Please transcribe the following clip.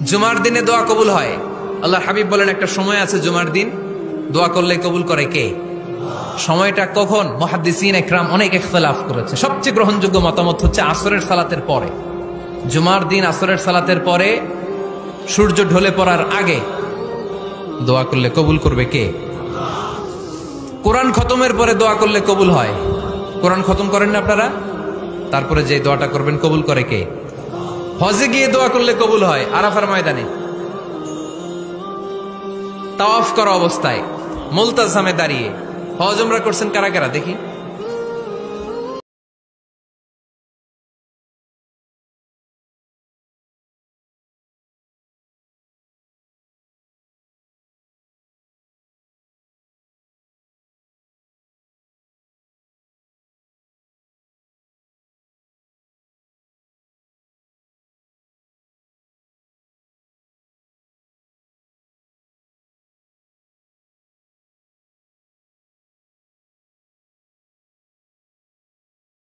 জুমার দিনে দোয়া কবুল হয়। আল্লাহর হাবিব বলেন একটা সময় আছে জুমার দিন দোয়া করলে কবুল করে কে? সময়টা কখন? মুহাদ্দিসিন ইকরাম অনেক ইখতিলাফ করেছে। সবচেয়ে গ্রহণযোগ্য মতামত হচ্ছে আসরের সালাতের পরে। জুমার দিন আসরের সালাতের পরে সূর্য ঢলে পড়ার আগে দোয়া করলে কবুল করবে কে? কোরআন খতমের পরে দোয়া করলে কবুল হয়। কোরআন খতম করেন না আপনারা? তারপরে যে দোয়াটা করবেন কবুল করে কে? হজে গিয়ে দোয়া করলে কবুল হয়। আরাফার ময়দানে তাওয়াফ করা অবস্থায় মুলতাজামে দাঁড়িয়ে হজ উমরা করছেন কারা কারা দেখি।